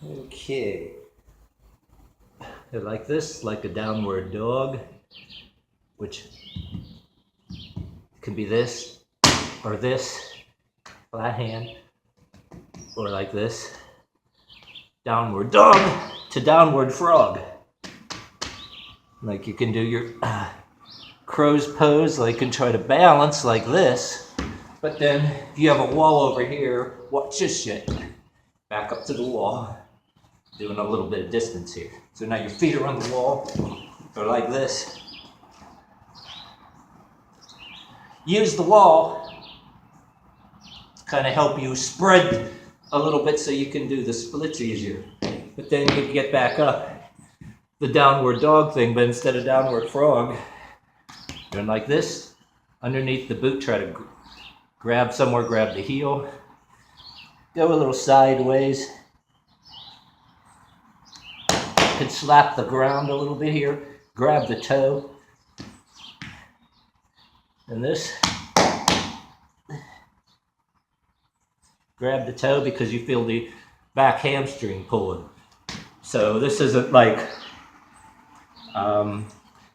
Okay. Like this, like a downward dog, which can be this, or this, flat hand, or like this, downward dog to downward frog. Like you can do your crow's pose, like you can try to balance like this, but then if you have a wall over here, watch this shit. Back up to the wall, doing a little bit of distance here. So now your feet are on the wall, or like this. Use the wall to kind of help you spread a little bit so you can do the splits easier. But then you get back up the downward dog thing, but instead of downward frog, doing like this, underneath the boot, try to grab somewhere, grab the heel, go a little sideways. You can slap the ground a little bit here, grab the toe, and this. Grab the toe because you feel the back hamstring pulling. So this isn't like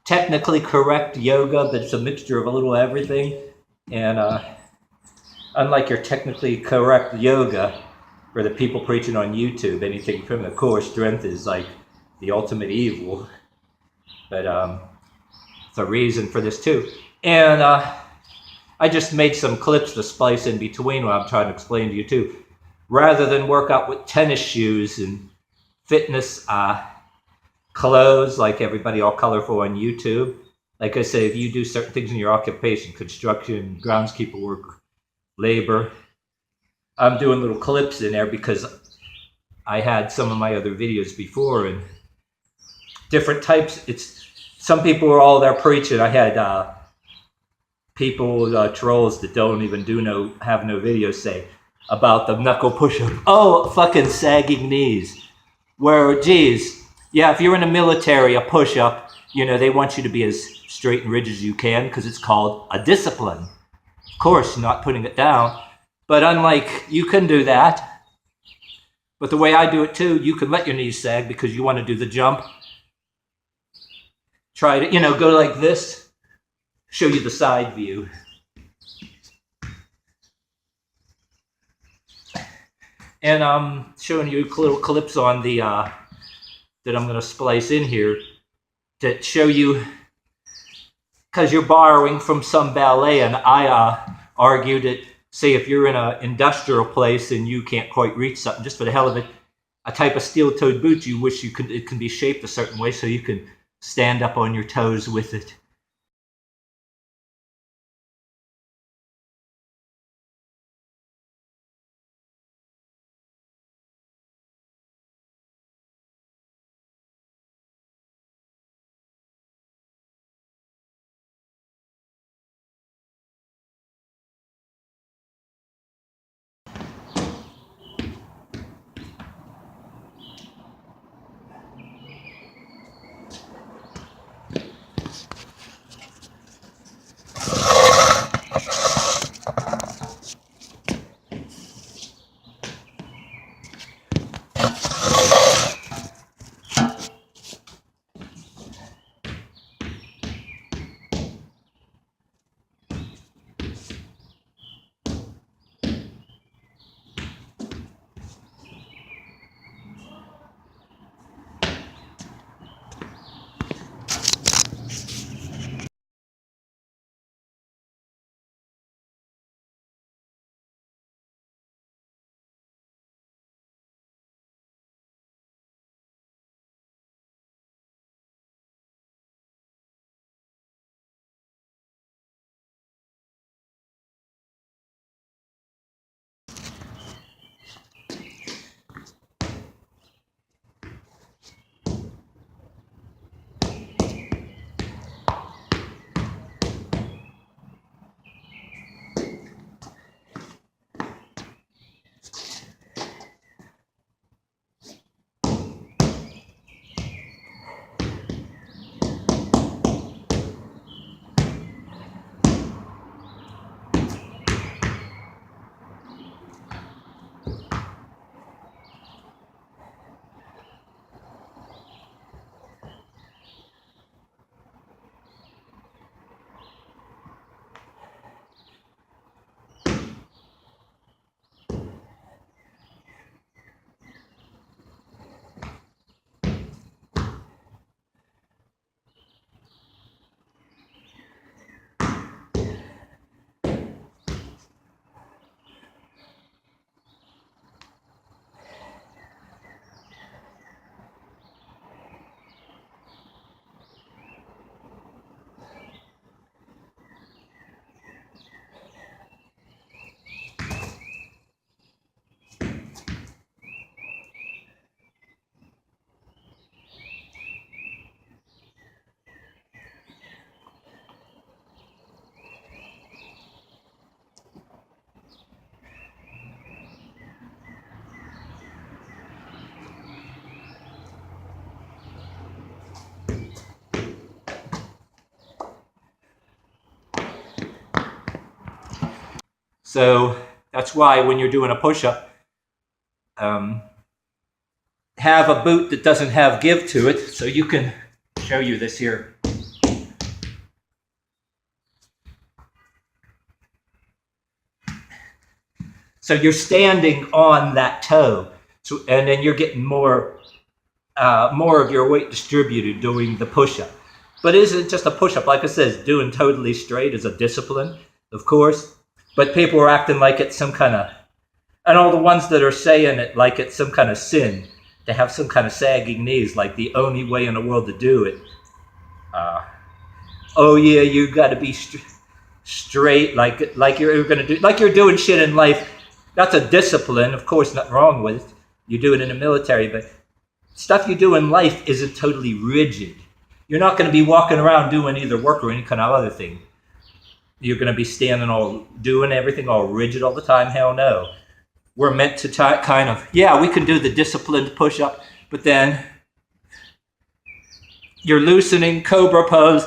technically correct yoga, but it's a mixture of a little everything. And unlike your technically correct yoga, for the people preaching on YouTube, anything from the core strength is like the ultimate evil. But it's a reason for this too. And I just made some clips to splice in between what I'm trying to explain to you too. Rather than work out with tennis shoes and fitness clothes like everybody all colorful on YouTube. Like I say, if you do certain things in your occupation, construction, groundskeeper work, labor, I'm doing little clips in there because I had some of my other videos before and different types. Some people were all there preaching. I had people, trolls that don't even have no videos say about the knuckle push-up. Oh, fucking sagging knees. Where, geez, yeah, if you're in the military, a push-up, they want you to be as straight and rigid as you can because it's called a discipline. Of course, you're not putting it down. But unlike, you can do that. But the way I do it too, you can let your knees sag because you want to do the jump. Try to, go like this. Show you the side view. And I'm showing you little clips on the that I'm going to splice in here to show you, because you're borrowing from some ballet, and I argued that, say if you're in an industrial place and you can't quite reach something, just for the hell of it, a type of steel-toed boot you wish it can be shaped a certain way so you can stand up on your toes with it. So that's why when you're doing a push-up, have a boot that doesn't have give to it. So you can show you this here. So you're standing on that toe, so, and then you're getting more of your weight distributed doing the push-up. But it isn't just a push-up. Like I said, doing totally straight is a discipline, of course. But people are acting like it's some kind of, and all the ones that are saying it like it's some kind of sin to have some kind of sagging knees, like the only way in the world to do it. Oh yeah, you got to be straight, like you're going to do, like you're doing shit in life. That's a discipline, of course, nothing wrong with it. You do it in the military, but stuff you do in life isn't totally rigid. You're not going to be walking around doing either work or any kind of other thing. You're going to be standing all, doing everything all rigid all the time. Hell no. We're meant to kind of, yeah, we can do the disciplined push-up, but then you're loosening cobra pose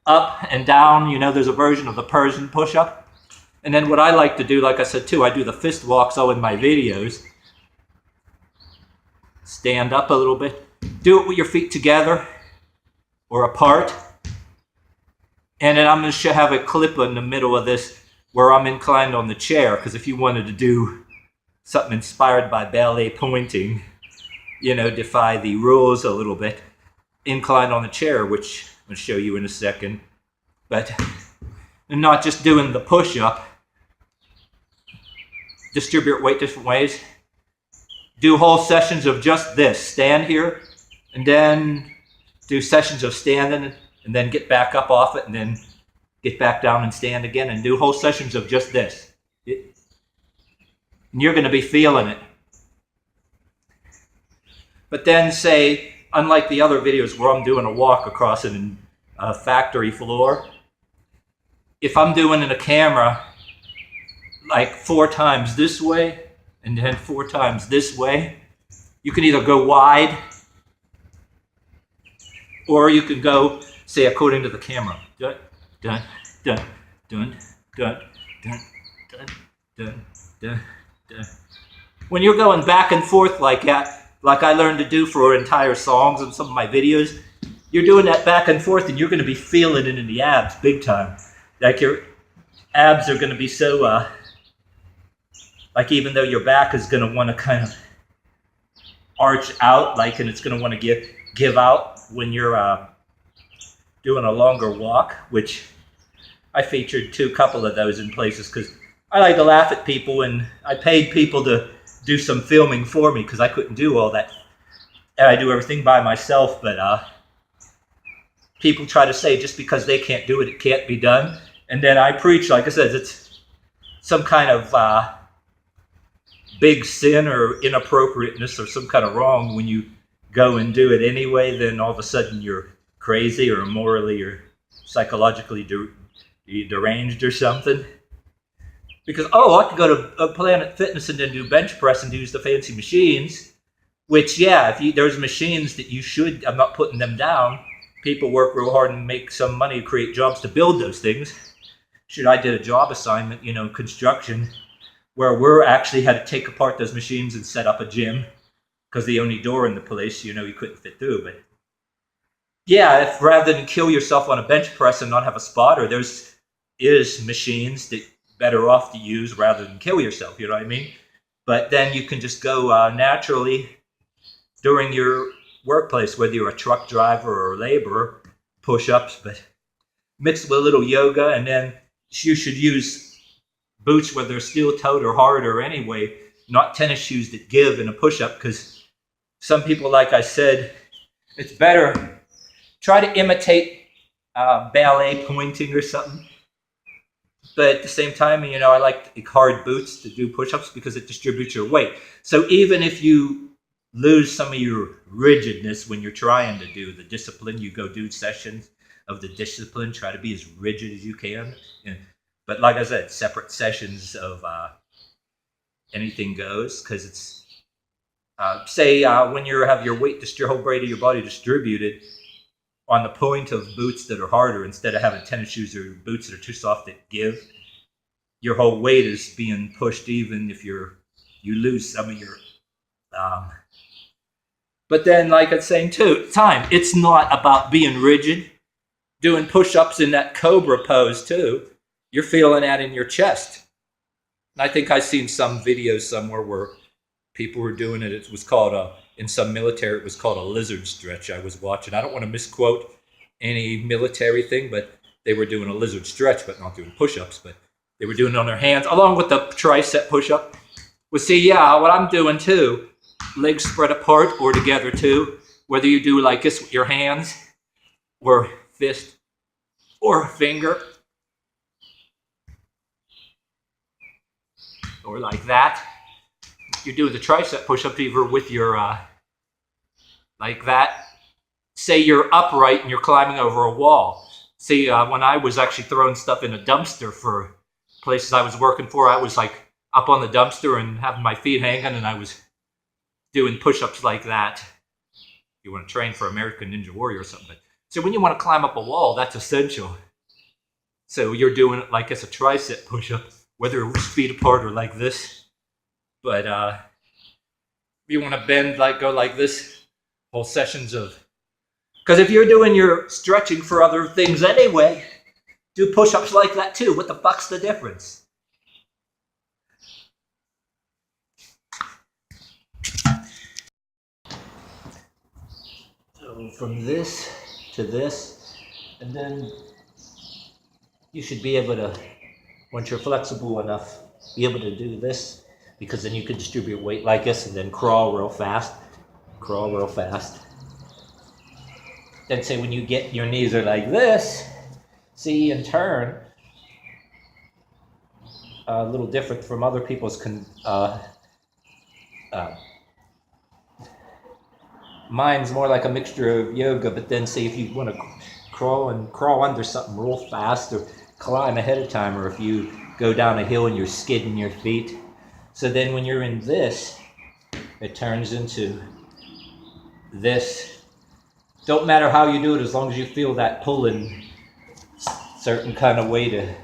up and down. You know, there's a version of the Persian push-up. And then what I like to do, like I said too, I do the fist walks all in my videos. Stand up a little bit. Do it with your feet together or apart. And then I'm going to have a clip in the middle of this where I'm inclined on the chair, because if you wanted to do something inspired by ballet pointing, you know, defy the rules a little bit, inclined on the chair, which I'll show you in a second. But not just doing the push-up. Distribute weight different ways. Do whole sessions of just this. Stand here, and then do sessions of standing, and then get back up off it, and then get back down and stand again, and do whole sessions of just this. And you're going to be feeling it. But then say, unlike the other videos where I'm doing a walk across a factory floor, if I'm doing in a camera like 4 times this way and then 4 times this way, you can either go wide or you can go, say, according to the camera. Dun, dun, dun, dun, dun, dun, dun, dun, dun, dun. When you're going back and forth like that, like I learned to do for entire songs and some of my videos, you're doing that back and forth and you're going to be feeling it in the abs big time. Like your abs are going to be so, like even though your back is going to want to kind of arch out, like, and it's going to want to give out when you're doing a longer walk, which I featured a couple of those in places because I like to laugh at people, and I paid people to do some filming for me because I couldn't do all that. And I do everything by myself, but people try to say just because they can't do it, it can't be done. And then I preach, like I said, it's some kind of big sin or inappropriateness or some kind of wrong when you go and do it anyway. Then all of a sudden you're crazy or morally or psychologically deranged or something. Because, oh, I could go to Planet Fitness and then do bench press and use the fancy machines, which, yeah, there's machines that you should, I'm not putting them down. People work real hard and make some money to create jobs to build those things. I did a job assignment, you know, construction, where we actually had to take apart those machines and set up a gym because the only door in the place, you know, you couldn't fit through. But yeah, if rather than kill yourself on a bench press and not have a spotter, there's machines that better off to use rather than kill yourself, you know what I mean? But then you can just go naturally during your workplace, whether you're a truck driver or a laborer, push-ups, but mixed with a little yoga. And then you should use boots, whether they're steel-toed or harder anyway, not tennis shoes that give in a push-up, because some people, like I said, it's better try to imitate ballet pointing or something. But at the same time, you know, I like hard boots to do push-ups because it distributes your weight. So even if you lose some of your rigidness when you're trying to do the discipline, you go do sessions of the discipline, try to be as rigid as you can. But like I said, separate sessions of anything goes, because it's, say when you have your weight, your whole weight of your body distributed on the point of boots that are harder instead of having tennis shoes or boots that are too soft that give. your whole weight is being pushed, even if you lose some of your. But then, like I was saying too, it's not about being rigid. Doing push-ups in that cobra pose too, you're feeling that in your chest. And I think I've seen some videos somewhere where people were doing it. It was called in some military, it was called a lizard stretch. I was watching. I don't want to misquote any military thing, but they were doing a lizard stretch, but not doing push-ups. But they were doing it on their hands, along with the tricep push-up. Well, see, yeah, what I'm doing too, legs spread apart or together too. Whether you do like this with your hands, or fist, or finger, or like that. You do the tricep push-up either with your, like that. Say you're upright and you're climbing over a wall. See, when I was actually throwing stuff in a dumpster for places I was working for, I was like up on the dumpster and having my feet hanging, and I was doing push-ups like that. You want to train for American Ninja Warrior or something. But so when you want to climb up a wall, that's essential. So you're doing it like it's a tricep push-up, whether it's feet apart or like this. But if you want to bend, like go like this, whole sessions of, because if you're doing your stretching for other things anyway, do push-ups like that too. What the fuck's the difference? So from this to this, and then you should be able to, once you're flexible enough, be able to do this, because then you can distribute weight like this and then crawl real fast. Crawl real fast. Then say when you get your knees are like this, see, and turn, a little different from other people's mine's more like a mixture of yoga, but then see if you want to crawl under something real fast, or climb ahead of time, or if you go down a hill and you're skidding your feet. So then when you're in this, it turns into this. Don't matter how you do it, as long as you feel that pulling certain kind of way to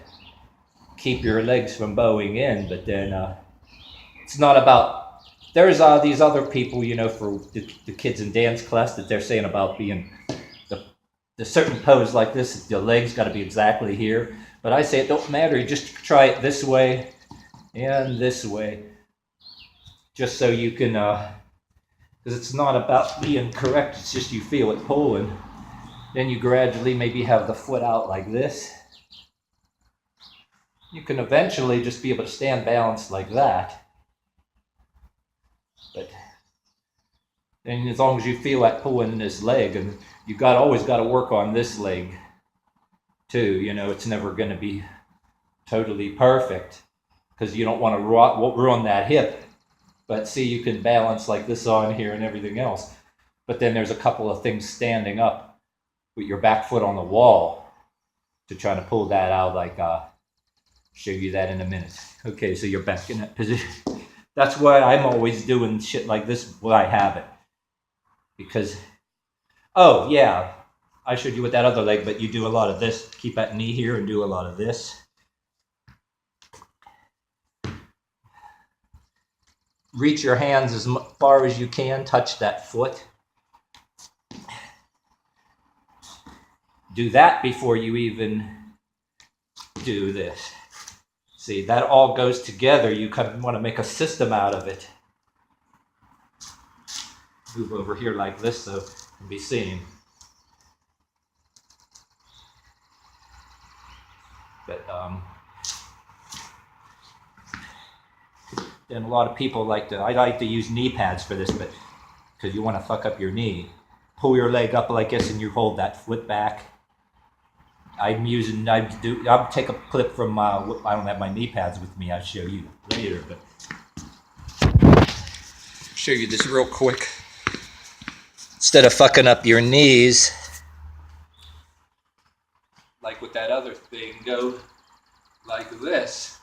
keep your legs from bowing in. But then it's not about, there's these other people, you know, for the kids in dance class, that they're saying about being the certain pose like this, the legs got to be exactly here. But I say it don't matter, you just try it this way and this way, just so you can, because it's not about being correct, it's just you feel it pulling. Then you gradually maybe have the foot out like this. You can eventually just be able to stand balanced like that. But then as long as you feel that pulling in this leg, and you always got to work on this leg too. You know, it's never going to be totally perfect, because you don't want to ruin that hip. But see, you can balance like this on here and everything else. But then there's a couple of things standing up with your back foot on the wall to try to pull that out, like show you that in a minute. Okay, so you're back in that position. That's why I'm always doing shit like this when I have it. Because, oh yeah, I showed you with that other leg, but you do a lot of this. Keep that knee here and do a lot of this. Reach your hands as far as you can, touch that foot. Do that before you even do this. See, that all goes together. You kind of want to make a system out of it. Move over here like this so it can be seen. But and a lot of people I like to use knee pads for this, but because you want to fuck up your knee. Pull your leg up like this and you hold that foot back. I'll take a clip from, I don't have my knee pads with me, I'll show you later, but show you this real quick. Instead of fucking up your knees, like with that other thing, go like this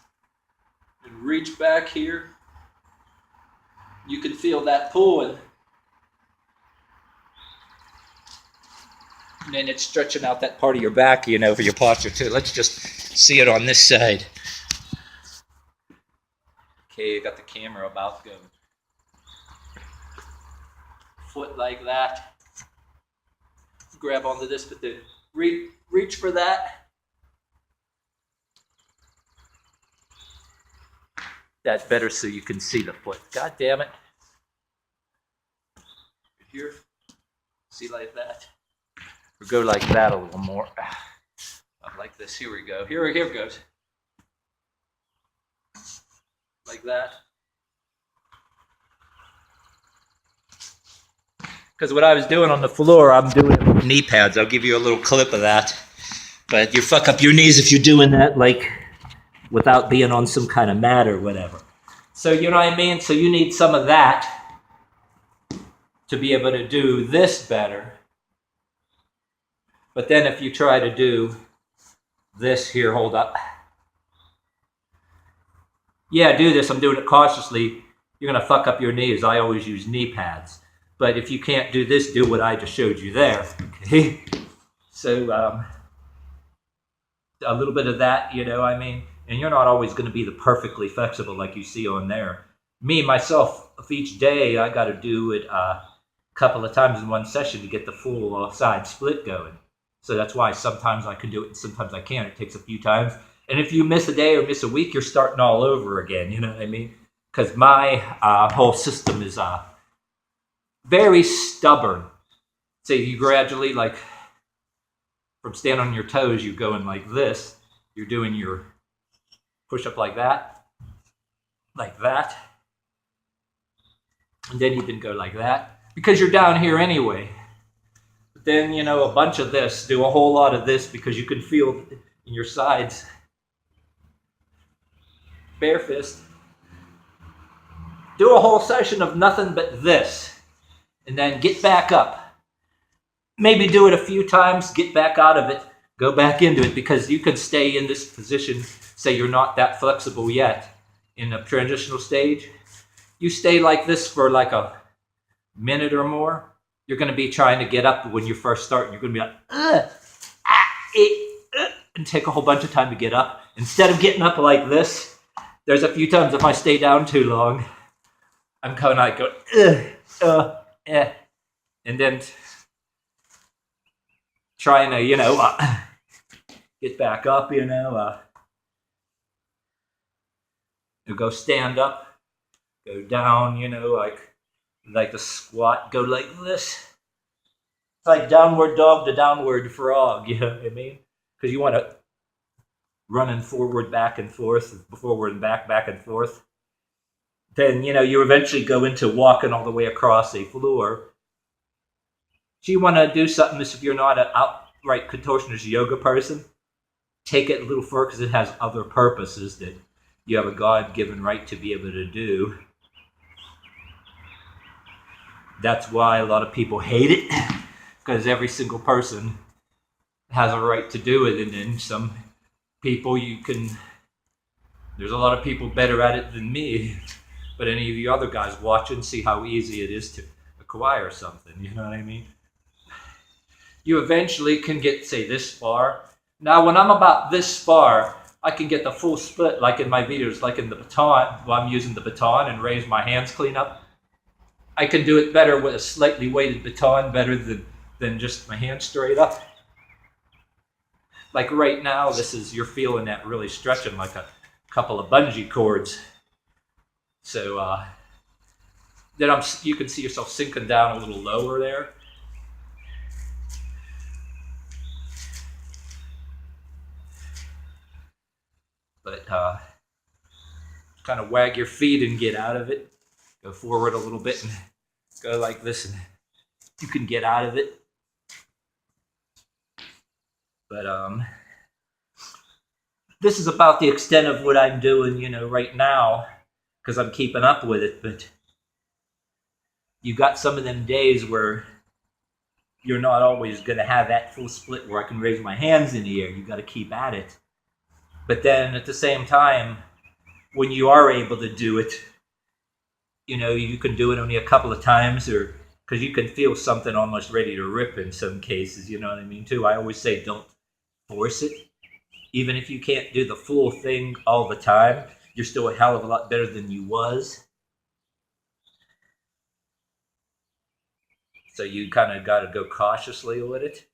and reach back here. You can feel that pulling. And then it's stretching out that part of your back, you know, for your posture too. Let's just see it on this side. Okay, I got the camera about to go. Foot like that. Grab onto this, but then reach for that. That's better so you can see the foot. God damn it. Here, see like that. Or go like that a little more. Like this. Here we go. Here it goes. Like that. Because what I was doing on the floor, I'm doing it with knee pads. I'll give you a little clip of that. But you fuck up your knees if you're doing that, like, without being on some kind of mat or whatever. So, you know what I mean? So you need some of that to be able to do this better. But then if you try to do this here, hold up. Yeah, do this. I'm doing it cautiously. You're going to fuck up your knees. I always use knee pads. But if you can't do this, do what I just showed you there. Okay? So, a little bit of that, you know what I mean? And you're not always going to be the perfectly flexible like you see on there. Me, myself, each day, I got to do it a couple of times in one session to get the full side split going. So that's why sometimes I can do it and sometimes I can't. It takes a few times. And if you miss a day or miss a week, you're starting all over again, you know what I mean? Because my whole system is very stubborn. So you gradually, like, from standing on your toes, you're going like this. You're doing your push-up like that. And then you can go like that. Because you're down here anyway. But then, you know, a bunch of this. Do a whole lot of this because you can feel in your sides. Bare fist. Do a whole session of nothing but this. And then get back up. Maybe do it a few times, get back out of it, go back into it, because you can stay in this position, say you're not that flexible yet in a transitional stage. You stay like this for like a minute or more, you're going to be trying to get up when you first start. You're going to be like, and take a whole bunch of time to get up. Instead of getting up like this, there's a few times if I stay down too long, I'm kind of like going, and then trying to, you know, get back up, you know, go stand up, go down, you know, like the squat, go like this. It's like downward dog to downward frog, you know what I mean? Because you want to running forward, back and forth, forward and back and forth. Then, you know, you eventually go into walking all the way across a floor. So you want to do something, if you're not an outright contortionist yoga person, take it a little further because it has other purposes that you have a God-given right to be able to do. That's why a lot of people hate it, because every single person has a right to do it, and then some people there's a lot of people better at it than me, but any of you other guys watching, see how easy it is to acquire something, you know what I mean? You eventually can get, say, this far. Now, when I'm about this far, I can get the full split, like in my videos, like in the baton, while I'm using the baton and raise my hands clean up. I can do it better with a slightly weighted baton, better than just my hands straight up. Like right now, you're feeling that really stretching like a couple of bungee cords. So then you can see yourself sinking down a little lower there. But kind of wag your feet and get out of it. Go forward a little bit and go like this, and you can get out of it. But this is about the extent of what I'm doing, you know, right now, because I'm keeping up with it. But you got some of them days where you're not always going to have that full split where I can raise my hands in the air. You got to keep at it. But then at the same time, when you are able to do it, you know, you can do it only a couple of times, or because you can feel something almost ready to rip in some cases, you know what I mean, too. I always say don't force it. Even if you can't do the full thing all the time, you're still a hell of a lot better than you was. So you kind of got to go cautiously with it.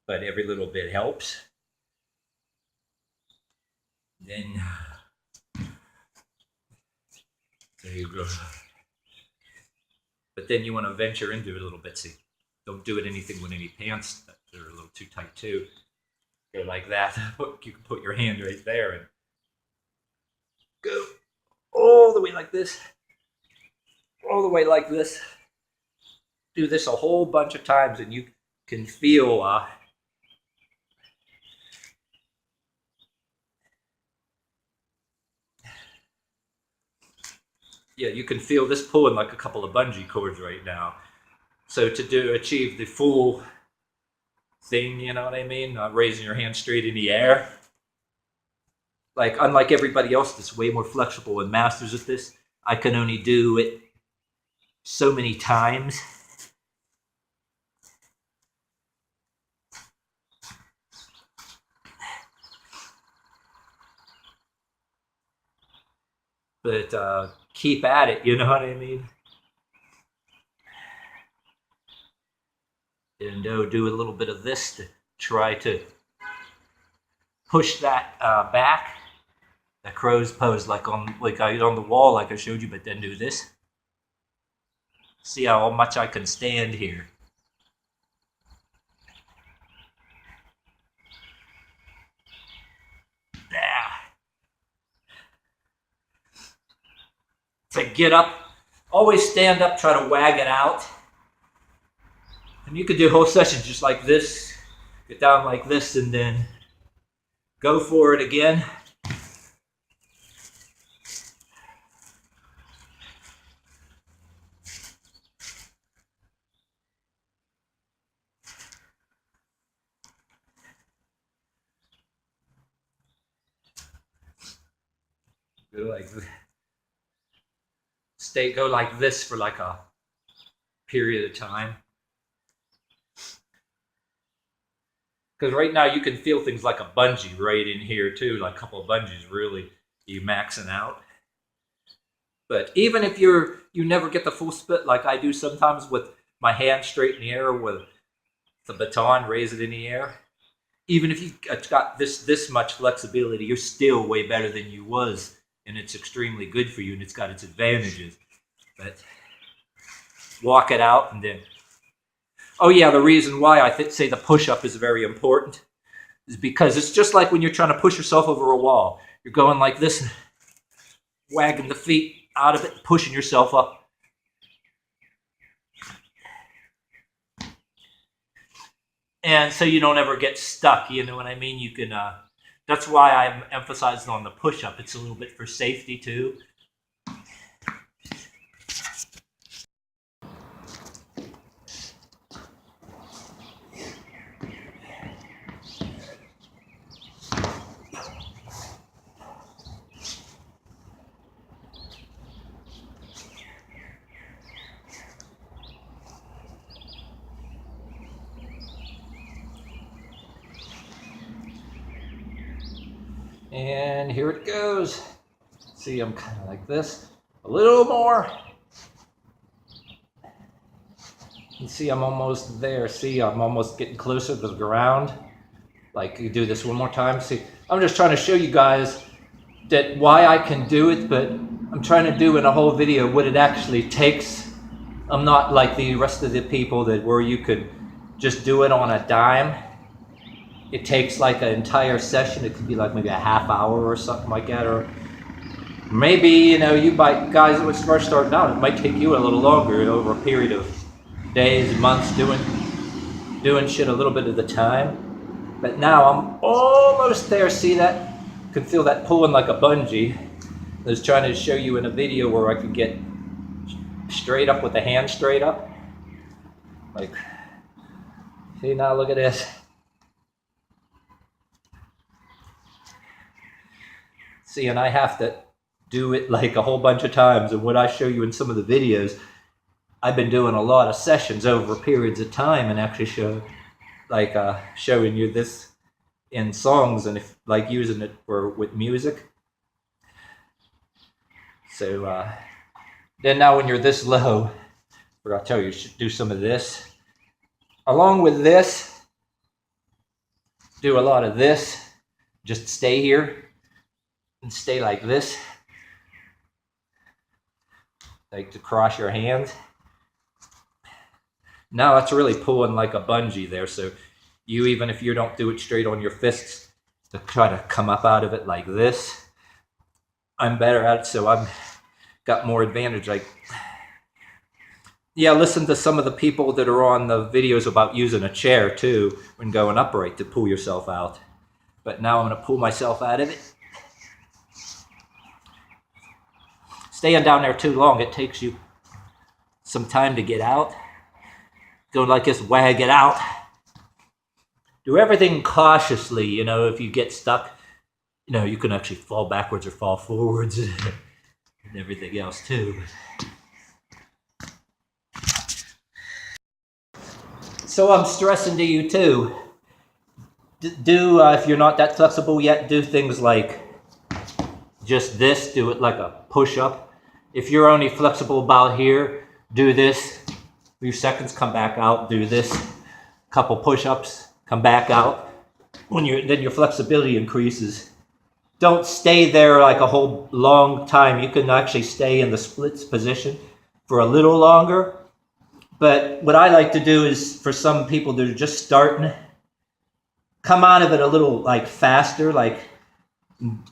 But every little bit helps. Then, there you go. But then you want to venture into it a little bit. See, don't do it anything with any pants that are a little too tight too. Go like that. You can put your hand right there and go all the way like this. All the way like this. Do this a whole bunch of times and you can feel yeah, you can feel this pulling like a couple of bungee cords right now. So to achieve the full thing, you know what I mean? Raising your hand straight in the air. Like, unlike everybody else that's way more flexible and masters at this, I can only do it so many times. But keep at it, you know what I mean? And do a little bit of this to try to push that back. The crow's pose like on the wall like I showed you, but then do this. See how much I can stand here. Yeah. To get up, always stand up, try to wag it out. And you could do whole sessions just like this, get down like this, and then go for it again. Go like this. Go like this for like a period of time. Because right now you can feel things like a bungee right in here too, like a couple of bungees really, you maxing out. But even if you never get the full split like I do sometimes with my hand straight in the air with the baton, raise it in the air. Even if you've got this much flexibility, you're still way better than you was. And it's extremely good for you and it's got its advantages. But walk it out and then... Oh yeah, the reason why I say the push-up is very important is because it's just like when you're trying to push yourself over a wall. You're going like this, wagging the feet out of it, pushing yourself up. And so you don't ever get stuck, you know what I mean? You can, that's why I'm emphasizing on the push-up. It's a little bit for safety too. And here it goes. See, I'm kind of like this. A little more. You see, I'm almost there. See, I'm almost getting closer to the ground. Like, you do this one more time. See, I'm just trying to show you guys that why I can do it, but I'm trying to do in a whole video what it actually takes. I'm not like the rest of the people that where you could just do it on a dime. It takes like an entire session. It could be like maybe a half hour or something like that, or maybe, you know, you might, guys that was first starting out, it might take you a little longer, over a period of days, months, doing shit a little bit at the time. But now I'm almost there. See that? Can feel that pulling like a bungee. I was trying to show you in a video where I could get straight up with the hand straight up. Like, see, now look at this. See, and I have to do it like a whole bunch of times. And what I show you in some of the videos, I've been doing a lot of sessions over periods of time and actually showing you this in songs, and if like using it with music. So then now when you're this low, forgot to tell you, you should do some of this. Along with this, do a lot of this. Just stay here and stay like this. Like to cross your hands. Now that's really pulling like a bungee there. So you, even if you don't do it straight on your fists, to try to come up out of it like this. I'm better at it, so I've got more advantage. Like, yeah, listen to some of the people that are on the videos about using a chair too when going upright to pull yourself out. But now I'm going to pull myself out of it. Staying down there too long, it takes you some time to get out. Go like this, wag it out. Do everything cautiously, you know, if you get stuck, you know, you can actually fall backwards or fall forwards and everything else too. So I'm stressing to you too. If you're not that flexible yet, do things like just this, do it like a push-up. If you're only flexible about here, do this. A few seconds, come back out, do this. Couple push-ups, come back out. Then your flexibility increases. Don't stay there like a whole long time. You can actually stay in the splits position for a little longer. But what I like to do is, for some people that are just starting, come out of it a little like faster, like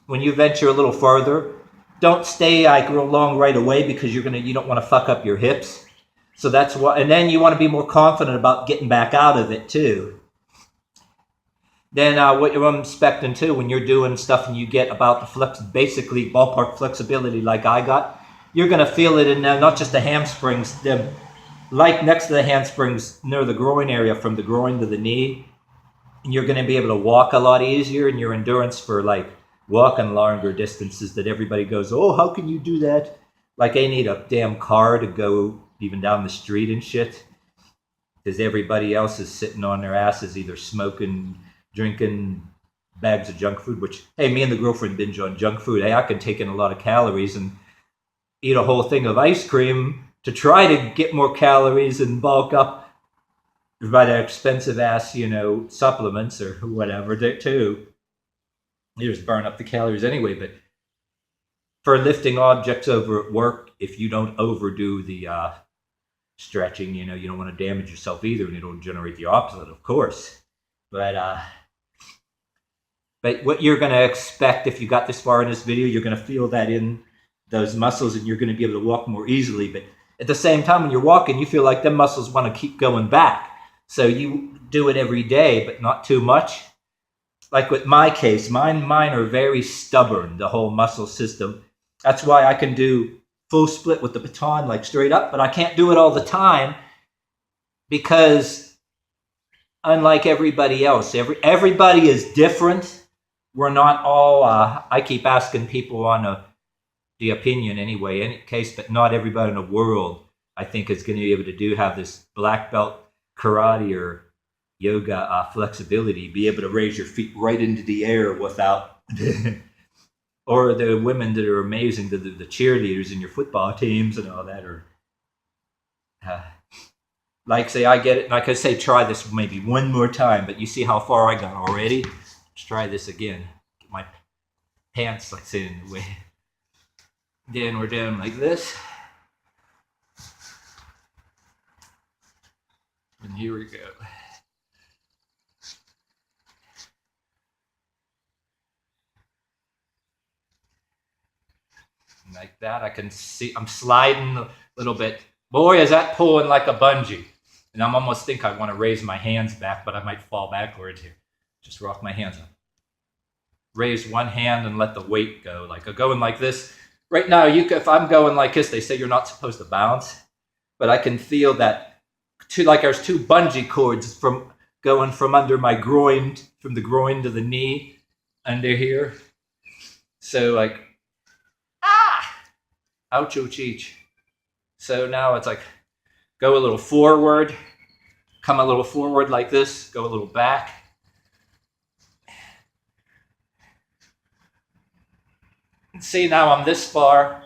when you venture a little farther. Don't stay like real long right away, because you don't want to fuck up your hips. So that's what, and then you want to be more confident about getting back out of it too. Then what I'm expecting too, when you're doing stuff and you get about the basically ballpark flexibility like I got, you're going to feel it in not just the hamstrings, like next to the hamstrings near the groin area, from the groin to the knee. And you're going to be able to walk a lot easier, and your endurance for like walking longer distances that everybody goes, oh, how can you do that? Like they need a damn car to go even down the street and shit, because everybody else is sitting on their asses either smoking, drinking bags of junk food, which, hey, me and the girlfriend binge on junk food. Hey, I can take in a lot of calories and eat a whole thing of ice cream to try to get more calories and bulk up by the expensive ass, you know, supplements or whatever too. You just burn up the calories anyway. But for lifting objects over at work, if you don't overdo the stretching, you know, you don't want to damage yourself either, and it'll generate the opposite, of course. But what you're going to expect, if you got this far in this video, you're going to feel that in those muscles, and you're going to be able to walk more easily. But at the same time, when you're walking, you feel like them muscles want to keep going back. So you do it every day, but not too much. Like with my case, mine are very stubborn, the whole muscle system. That's why I can do full split with the baton, like straight up, but I can't do it all the time, because unlike everybody else, everybody is different. We're not all, I keep asking people on the opinion anyway, in any case, but not everybody in the world, I think, is going to be able to have this black belt karate or yoga flexibility, be able to raise your feet right into the air without, or the women that are amazing, the cheerleaders in your football teams and all that, or like say I get it, like I say, try this maybe one more time, but you see how far I got already. Let's try this again. Get my pants like say in the way. Then we're down like this. And here we go. Like that, I can see I'm sliding a little bit. Boy, is that pulling like a bungee. And I'm almost think I want to raise my hands back, but I might fall backwards here. Just rock my hands up. Raise one hand and let the weight go. Like I'm going like this. Right now, if I'm going like this, they say you're not supposed to bounce. But I can feel that, like there's two bungee cords from going from under my groin, from the groin to the knee, under here. So like, ouch, ouch, each. So now it's like, go a little forward, come a little forward like this, go a little back. See, now I'm this far.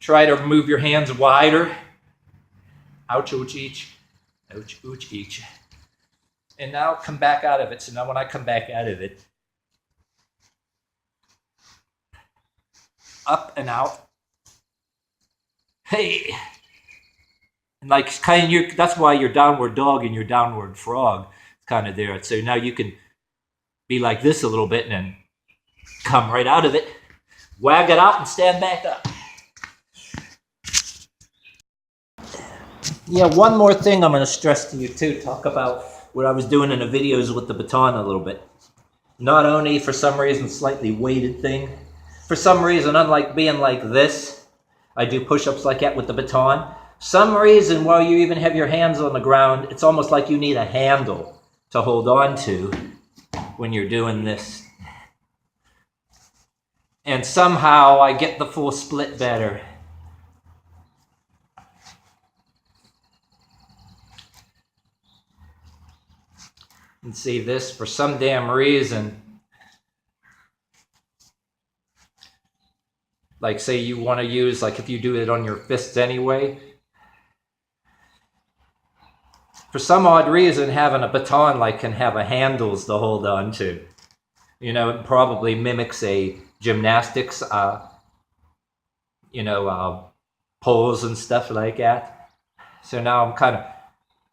Try to move your hands wider. Ouch, ouch, each. Ouch, ouch, each. And now come back out of it. So now when I come back out of it, up and out. Hey. And like kind of that's why your downward dog and your downward frog is kind of there. So now you can be like this a little bit and then come right out of it. Wag it out and stand back up. Yeah, one more thing I'm going to stress to you too. Talk about what I was doing in the videos with the baton a little bit. Not only for some reason slightly weighted thing. For some reason, unlike being like this, I do push-ups like that with the baton. Some reason while you even have your hands on the ground, it's almost like you need a handle to hold on to when you're doing this. And somehow I get the full split better. And see this, for some damn reason, like say you want to use, like if you do it on your fists anyway, for some odd reason having a baton like can have a handles to hold on to. You know, it probably mimics a gymnastics, poles and stuff like that. So now I'm kind of,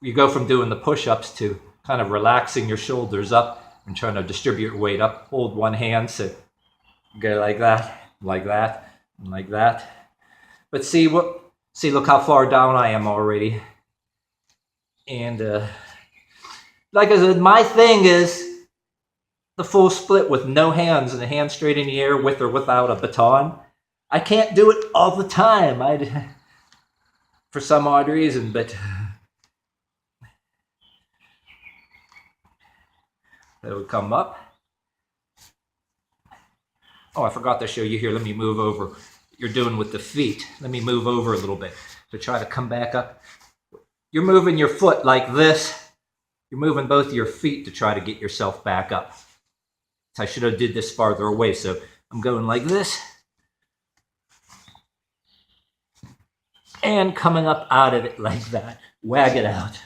you go from doing the push-ups to kind of relaxing your shoulders up and trying to distribute your weight up. Hold one hand, so go like that, like that, and like that. But see, look how far down I am already. And like I said, my thing is the full split with no hands and the hand straight in the air with or without a baton. I can't do it all the time. For some odd reason, but that would come up. Oh, I forgot to show you here. Let me move over. You're doing with the feet. Let me move over a little bit to try to come back up. You're moving your foot like this. You're moving both of your feet to try to get yourself back up. I should have did this farther away, so I'm going like this. And coming up out of it like that. Wag it out.